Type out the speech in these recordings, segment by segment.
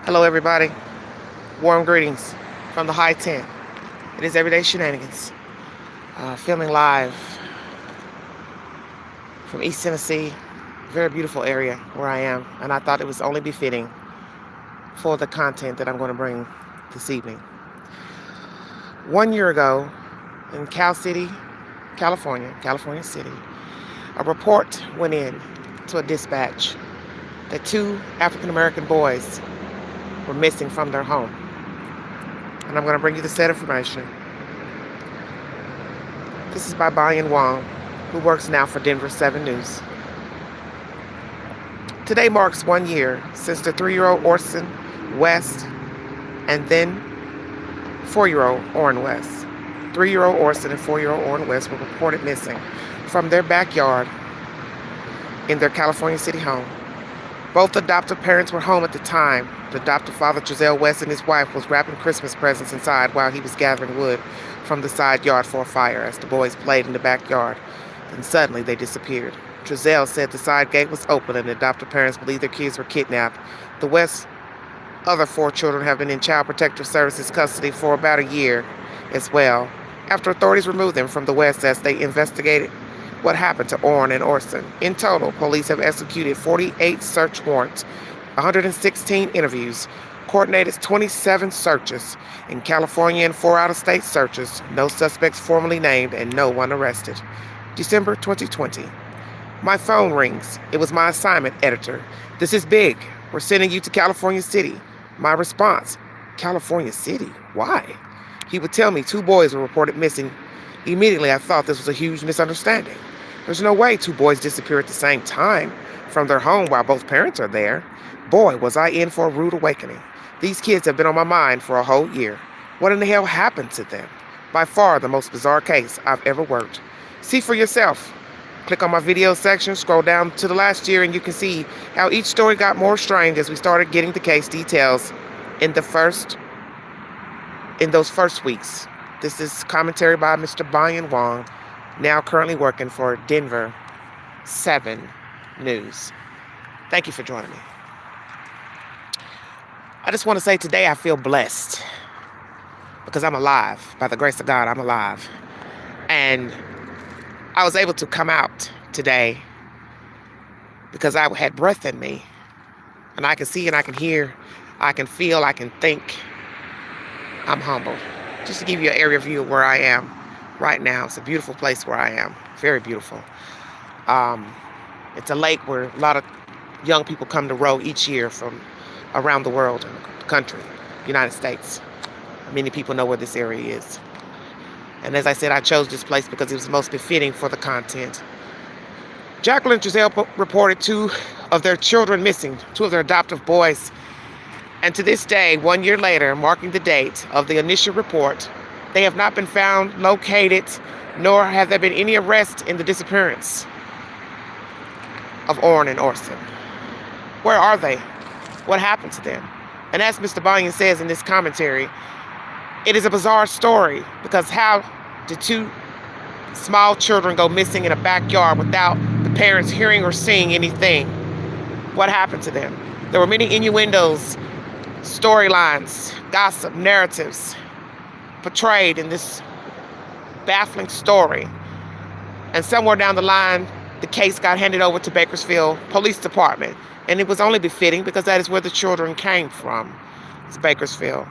Hello, everybody. Warm greetings from the high tent. It is Everyday Shenanigans. Filming live from East Tennessee. Very beautiful area where I am. And I thought it was only befitting for the content that I'm going to bring this evening. 1 year ago in Cal City, California City, a report went in to a dispatch that two African American boys were missing from their home. And I'm going to bring you the said information. This is by Brian Wong, who works now for Denver 7 News. Today marks 1 year since the 3-year-old Orson West and then 4-year-old Orrin West. 3-year-old Orson and 4-year-old Orrin West were reported missing from their backyard in their California City home. Both adoptive parents were home at the time. The adoptive father, Giselle West, and his wife was wrapping Christmas presents inside while he was gathering wood from the side yard for a fire as the boys played in the backyard. Then suddenly they disappeared. Giselle said the side gate was open and the adoptive parents believed their kids were kidnapped. The West's other 4 children have been in Child Protective Services custody for about a year as well, after authorities removed them from the West as they investigated what happened to Orrin and Orson. In total, police have executed 48 search warrants, 116 interviews, coordinated 27 searches in California and 4 out-of-state searches, no suspects formally named and no one arrested. December 2020. My phone rings. It was my assignment editor. This is big. We're sending you to California City. My response, California City? Why? He would tell me 2 boys were reported missing. Immediately, I thought this was a huge misunderstanding. There's no way 2 boys disappear at the same time from their home while both parents are there. Boy, was I in for a rude awakening. These kids have been on my mind for a whole year. What in the hell happened to them? By far the most bizarre case I've ever worked. See for yourself. Click on my video section, scroll down to the last year, and you can see how each story got more strange as we started getting the case details in those first weeks. This is commentary by Mr. Brian Wong, now currently working for Denver 7 News. Thank you for joining me. I just want to say today I feel blessed because I'm alive. By the grace of God, I'm alive. And I was able to come out today because I had breath in me. And I can see and I can hear, I can feel, I can think. I'm humbled. Just to give you an area view of where I am right now. It's a beautiful place where I am. Very beautiful. It's a lake where a lot of young people come to row each year from around the world, the country, United States. Many people know where this area is. And as I said, I chose this place because it was most befitting for the content. Jacqueline and Giselle reported 2 of their children missing, 2 of their adoptive boys. And to this day, 1 year later, marking the date of the initial report, they have not been found, located, nor have there been any arrest in the disappearance of Orrin and Orson. Where are they? What happened to them? And as Mr. Bunyan says in this commentary, it is a bizarre story because how did 2 small children go missing in a backyard without the parents hearing or seeing anything? What happened to them? There were many innuendos, storylines, gossip, narratives portrayed in this baffling story. And somewhere down the line, the case got handed over to Bakersfield Police Department. And it was only befitting because that is where the children came from. It's Bakersfield,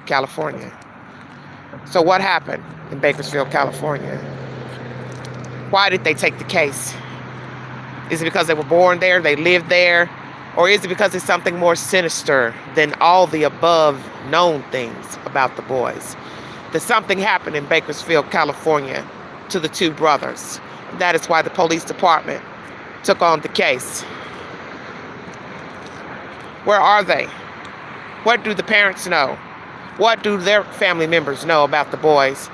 California. So what happened in Bakersfield, California? Why did they take the case? Is it because they were born there, they lived there? Or is it because it's something more sinister than all the above known things about the boys? That something happened in Bakersfield, California to the 2 brothers. That is why the police department took on the case. Where are they? What do the parents know? What do their family members know about the boys?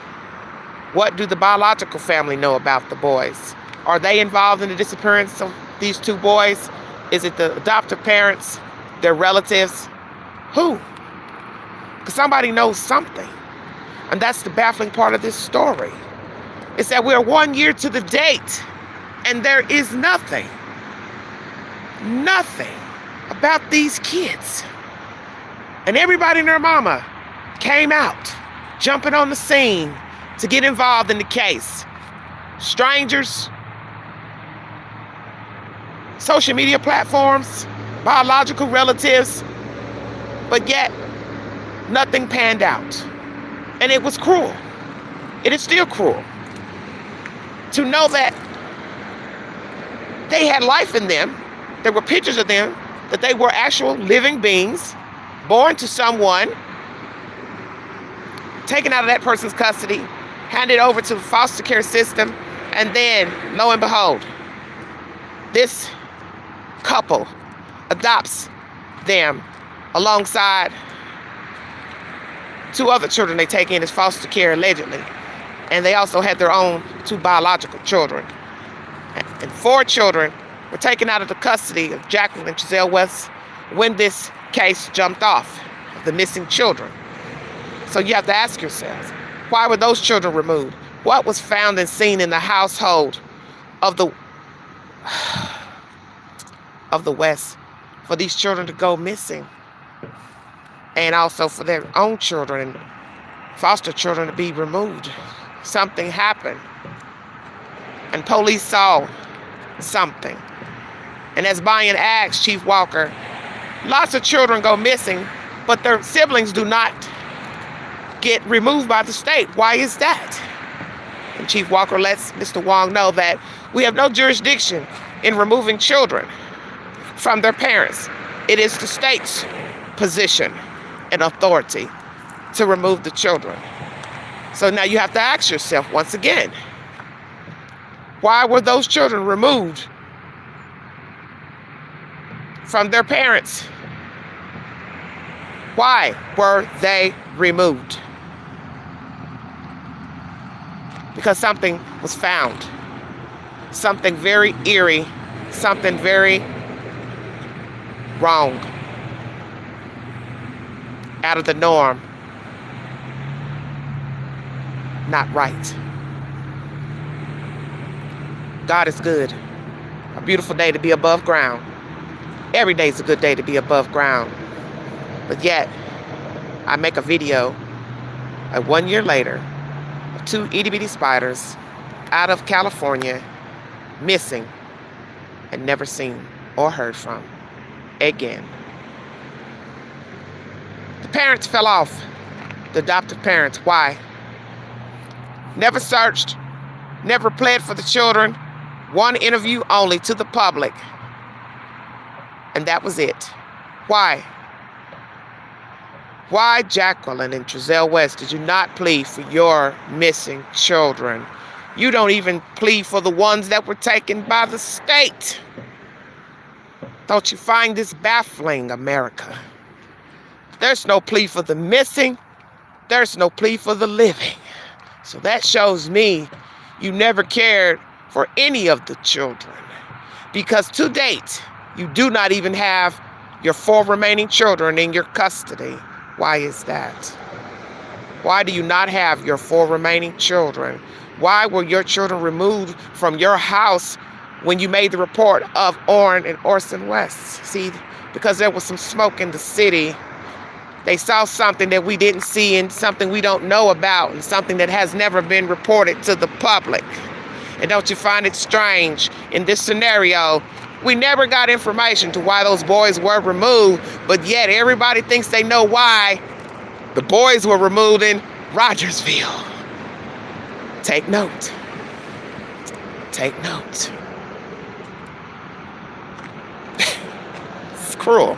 What do the biological family know about the boys? Are they involved in the disappearance of these 2 boys? Is it the adoptive parents, their relatives? Who? Because somebody knows something. And that's the baffling part of this story. It's that we're 1 year to the date and there is nothing about these kids. And everybody and their mama came out, jumping on the scene to get involved in the case. Strangers, social media platforms, biological relatives, but yet nothing panned out. And it was cruel. It is still cruel to know that they had life in them. There were pictures of them, that they were actual living beings, born to someone, taken out of that person's custody, handed over to the foster care system, and then, lo and behold, this couple adopts them alongside 2 other children they take in as foster care, allegedly. And they also had their own 2 biological children. And 4 children were taken out of the custody of Jacqueline and Giselle West when this case jumped off of the missing children. So you have to ask yourselves, why were those children removed? What was found and seen in the household of the West for these children to go missing? And also for their own children and foster children to be removed. Something happened. And police saw something. And as Brian asked Chief Walker, lots of children go missing, but their siblings do not get removed by the state. Why is that? And Chief Walker lets Mr. Wong know that we have no jurisdiction in removing children from their parents. It is the state's position and authority to remove the children. So now you have to ask yourself once again, why were those children removed from their parents? Why were they removed? Because something was found. Something very eerie. Something very wrong. Out of the norm. Not right. God is good. A beautiful day to be above ground. Every day is a good day to be above ground. But yet, I make a video 1 year later of 2 itty-bitty spiders out of California missing and never seen or heard from again. The parents fell off. The adoptive parents. Why? Never searched, never pled for the children. 1 interview only to the public. And that was it. Why? Why, Jacqueline and Giselle West, did you not plead for your missing children? You don't even plead for the ones that were taken by the state. Don't you find this baffling, America? There's no plea for the missing. There's no plea for the living. So that shows me you never cared for any of the children. Because to date, you do not even have your 4 remaining children in your custody. Why is that? Why do you not have your 4 remaining children? Why were your children removed from your house when you made the report of Orrin and Orson West? See, because there was some smoke in the city. They saw something that we didn't see and something we don't know about and something that has never been reported to the public. And don't you find it strange in this scenario? We never got information to why those boys were removed, but yet everybody thinks they know why the boys were removed in Rogersville. Take note. Take note. It's cruel.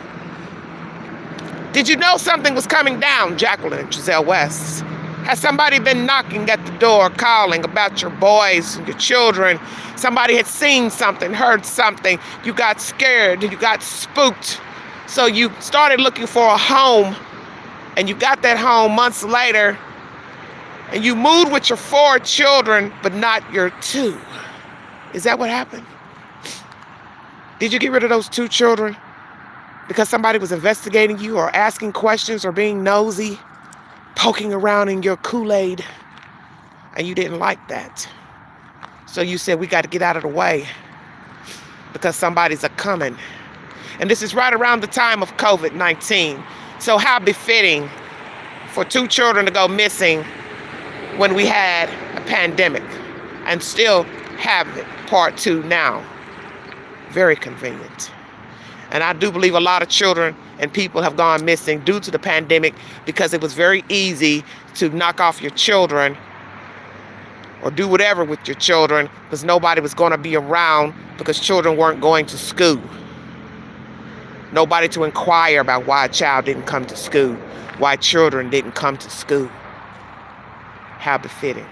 Did you know something was coming down, Jacqueline and Giselle West? Has somebody been knocking at the door, calling about your boys and your children? Somebody had seen something, heard something. You got scared, you got spooked. So you started looking for a home, and you got that home months later, and you moved with your 4 children, but not your 2. Is that what happened? Did you get rid of those 2 children because somebody was investigating you or asking questions or being nosy? Poking around in your Kool-Aid, and you didn't like that. So you said, we got to get out of the way because somebody's a-coming. And this is right around the time of COVID-19. So how befitting for 2 children to go missing when we had a pandemic and still have it, part 2 now. Very convenient. And I do believe a lot of children and people have gone missing due to the pandemic because it was very easy to knock off your children or do whatever with your children because nobody was going to be around because children weren't going to school. Nobody to inquire about why a child didn't come to school, why children didn't come to school. How befitting.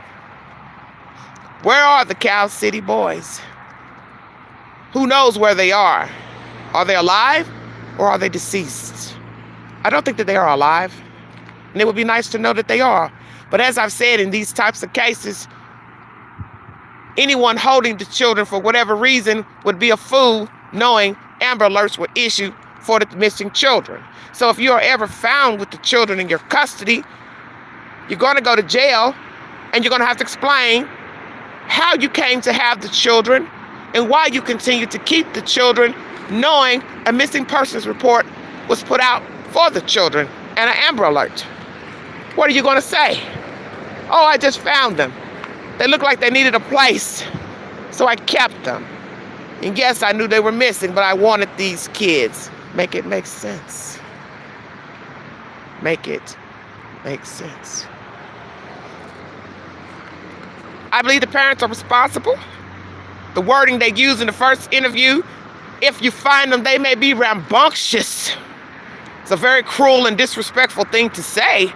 Where are the Cal City boys? Who knows where they are? Are they alive or are they deceased? I don't think that they are alive. And it would be nice to know that they are. But as I've said, in these types of cases, anyone holding the children for whatever reason would be a fool knowing Amber Alerts were issued for the missing children. So if you are ever found with the children in your custody, you're going to go to jail and you're going to have to explain how you came to have the children and why you continue to keep the children, knowing a missing persons report was put out for the children and an Amber Alert. What are you going to say? Oh, I just found them. They looked like they needed a place, so I kept them. And yes, I knew they were missing, but I wanted these kids. Make it make sense. Make it make sense. I believe the parents are responsible. The wording they used in the first interview, if you find them, they may be rambunctious. It's a very cruel and disrespectful thing to say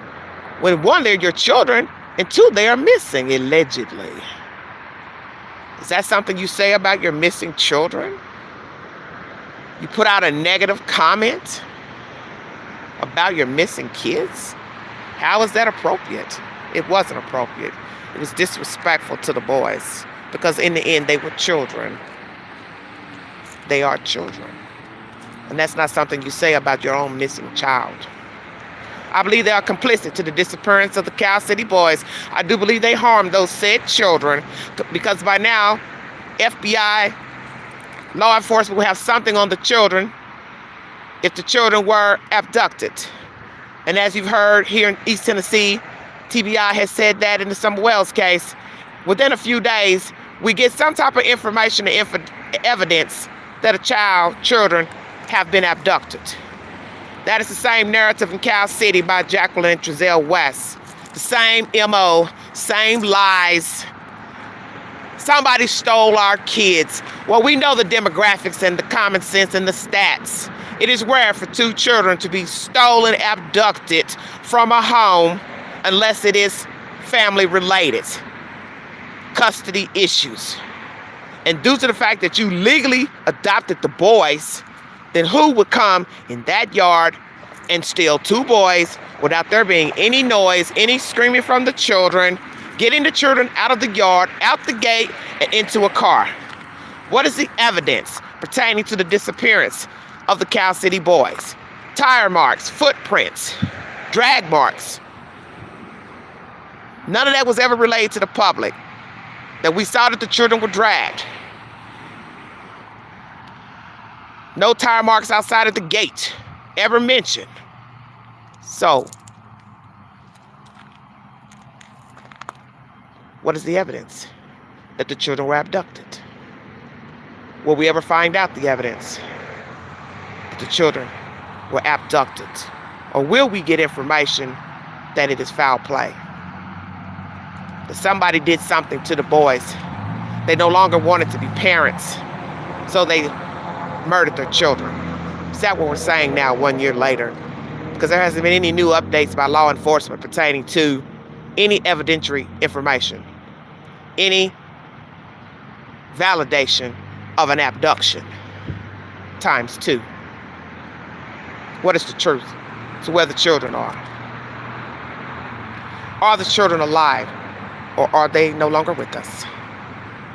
when 1, they're your children, and 2, they are missing, allegedly. Is that something you say about your missing children? You put out a negative comment about your missing kids? How is that appropriate? It wasn't appropriate. It was disrespectful to the boys because in the end, they were children. They are children. And that's not something you say about your own missing child. I believe they are complicit to the disappearance of the Cal City boys. I do believe they harmed those said children because by now, FBI, law enforcement will have something on the children if the children were abducted. And as you've heard here in East Tennessee, TBI has said that in the Summer Wells case, within a few days, we get some type of information and evidence that children have been abducted. That is the same narrative in Cal City by Jacqueline and Trezell West. The same MO, same lies. Somebody stole our kids. Well, we know the demographics and the common sense and the stats. It is rare for 2 children to be stolen, abducted from a home unless it is family related. Custody issues. And due to the fact that you legally adopted the boys, then who would come in that yard and steal 2 boys without there being any noise, any screaming from the children, getting the children out of the yard, out the gate, and into a car? What is the evidence pertaining to the disappearance of the Cal City boys? Tire marks, footprints, drag marks. None of that was ever relayed to the public. That we saw that the children were dragged. No tire marks outside of the gate ever mentioned. So, what is the evidence that the children were abducted? Will we ever find out the evidence that the children were abducted? Or will we get information that it is foul play? That somebody did something to the boys. They no longer wanted to be parents, so they murdered their children. Is that what we're saying now 1 year later? Because there hasn't been any new updates by law enforcement pertaining to any evidentiary information, any validation of an abduction. Times 2. What is the truth to where the children are? Are the children alive, or are they no longer with us?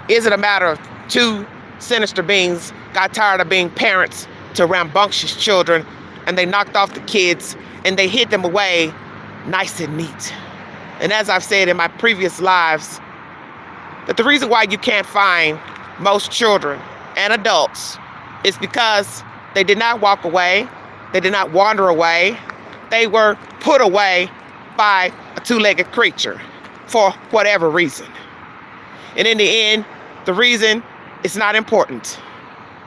Is it a matter of 2 sinister beings got tired of being parents to rambunctious children, and they knocked off the kids and they hid them away nice and neat? And as I've said in my previous lives, that the reason why you can't find most children and adults is because they did not walk away, they did not wander away, they were put away by a two-legged creature for whatever reason. And in the end, the reason is not important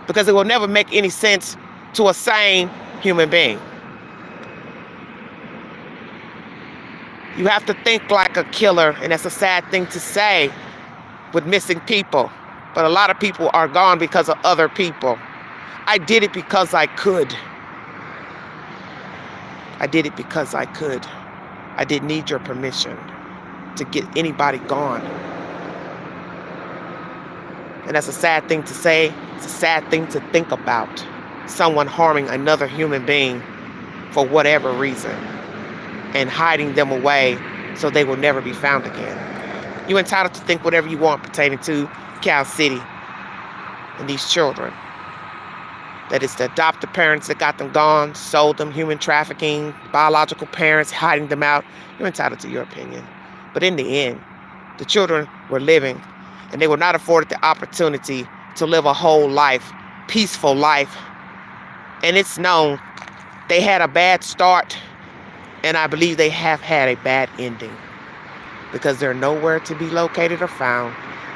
because it will never make any sense to a sane human being. You have to think like a killer, and that's a sad thing to say with missing people. But a lot of people are gone because of other people. I did it because I could. I did it because I could. I didn't need your permission to get anybody gone. And that's a sad thing to say. It's a sad thing to think about. Someone harming another human being for whatever reason and hiding them away so they will never be found again. You're entitled to think whatever you want pertaining to Cal City and these children. That it's the adoptive parents that got them gone, sold them, human trafficking, biological parents hiding them out. You're entitled to your opinion. But in the end, the children were living, and they were not afforded the opportunity to live a whole life, peaceful life. And it's known they had a bad start, and I believe they have had a bad ending because they're nowhere to be located or found,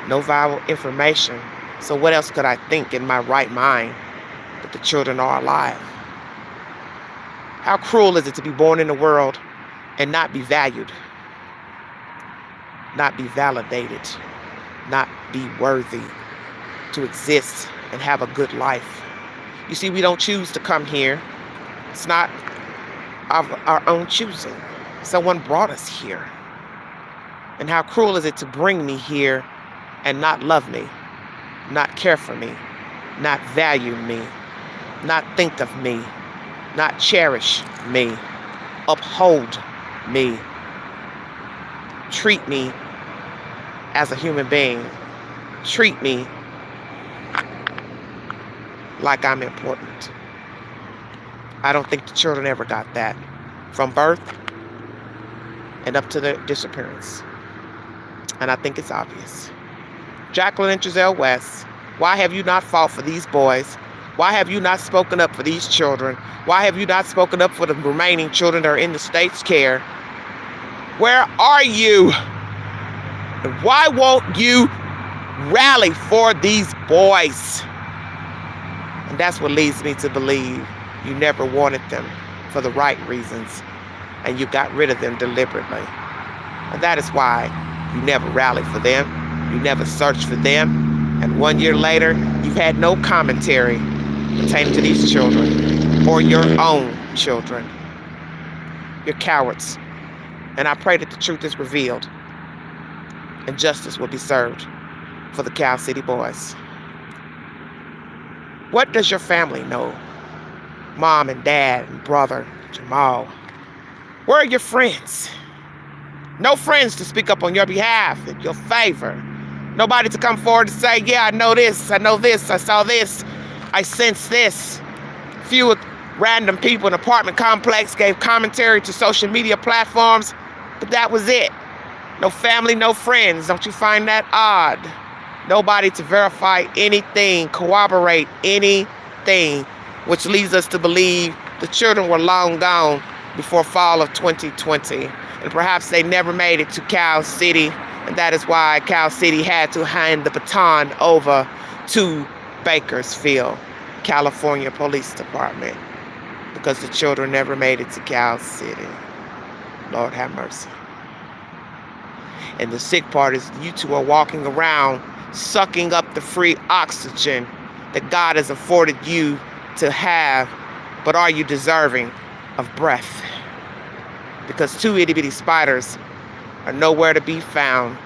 no vital information. So what else could I think in my right mind that the children are alive? How cruel is it to be born in the world and not be valued, not be validated, not be worthy to exist and have a good life? You see, we don't choose to come here. It's not of our own choosing. Someone brought us here. And how cruel is it to bring me here and not love me, not care for me, not value me, not think of me, not cherish me, uphold me, treat me as a human being, treat me like I'm important. I don't think the children ever got that from birth and up to their disappearance. And I think it's obvious. Jacqueline and Giselle West, why have you not fought for these boys? Why have you not spoken up for these children? Why have you not spoken up for the remaining children that are in the state's care? Where are you? And why won't you rally for these boys? And that's what leads me to believe you never wanted them for the right reasons, and you got rid of them deliberately. And that is why you never rallied for them, you never searched for them, and 1 year later, you've had no commentary pertaining to these children or your own children. You're cowards. And I pray that the truth is revealed and justice will be served for the Cal City boys. What does your family know? Mom and dad and brother, Jamal. Where are your friends? No friends to speak up on your behalf, in your favor. Nobody to come forward and say, yeah, I know this, I know this, I saw this, I sensed this. Few random people in an apartment complex gave commentary to social media platforms, but that was it. No family, no friends. Don't you find that odd? Nobody to verify anything, corroborate anything, which leads us to believe the children were long gone before fall of 2020. And perhaps they never made it to Cal City, and that is why Cal City had to hand the baton over to Bakersfield, California Police Department, because the children never made it to Cal City. Lord have mercy. And the sick part is you two are walking around sucking up the free oxygen that God has afforded you to have, but are you deserving of breath? Because two itty-bitty spiders are nowhere to be found,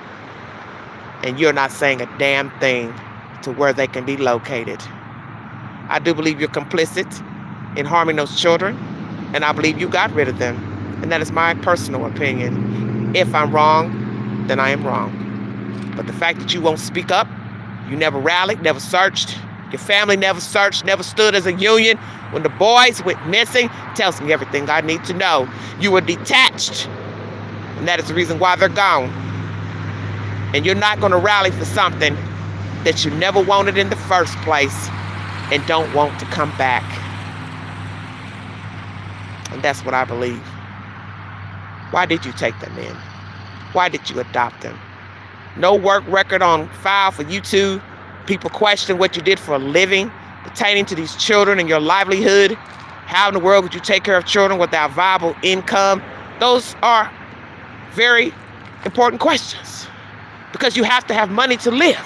and you're not saying a damn thing to where they can be located. I do believe you're complicit in harming those children, and I believe you got rid of them, and that is my personal opinion. If I'm wrong, then I am wrong. But the fact that you won't speak up, you never rallied, never searched, your family never searched, never stood as a union when the boys went missing, tells me everything I need to know. You were detached, and that is the reason why they're gone. And you're not going to rally for something that you never wanted in the first place and don't want to come back. And that's what I believe. Why did you take them in? Why did you adopt them? No work record on file for you two. People question what you did for a living pertaining to these children and your livelihood. How in the world would you take care of children without viable income? Those are very important questions, because you have to have money to live,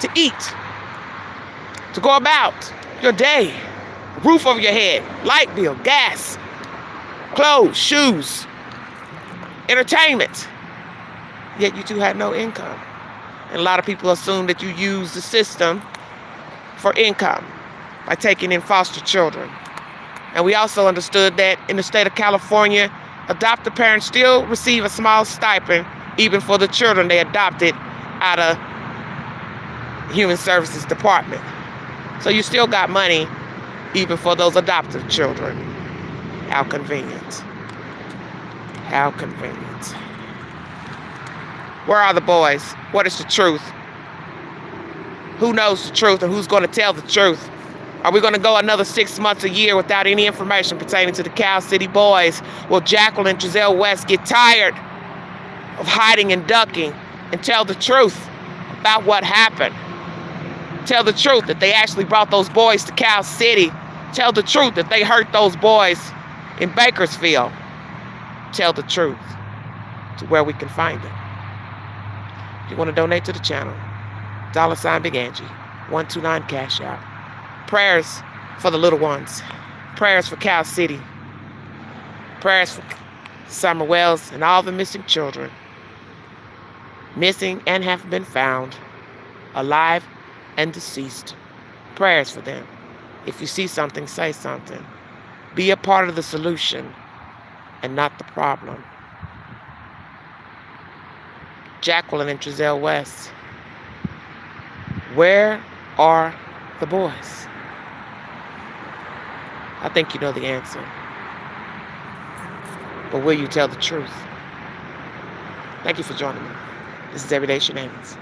to eat, to go about your day, roof over your head, light bill, gas, clothes, shoes, entertainment. Yet you two had no income. And a lot of people assume that you use the system for income by taking in foster children. And we also understood that in the state of California, adoptive parents still receive a small stipend even for the children they adopted out of the Human Services Department. So you still got money even for those adoptive children. How convenient. How convenient. Where are the boys? What is the truth? Who knows the truth and who's going to tell the truth? Are we going to go another 6 months, a year without any information pertaining to the Cal City boys? Will Jacqueline and Giselle West get tired of hiding and ducking and tell the truth about what happened? Tell the truth that they actually brought those boys to Cal City. Tell the truth that they hurt those boys in Bakersfield. Tell the truth to where we can find them. If you want to donate to the channel, $ Big Angie, 129 Cash Out. Prayers for the little ones. Prayers for Cal City. Prayers for Summer Wells and all the missing children. Missing and have been found. Alive and deceased. Prayers for them. If you see something, say something. Be a part of the solution and not the problem. Jacqueline and Giselle West, where are the boys? I think you know the answer. But will you tell the truth? Thank you for joining me. This is Everyday Shenanigans.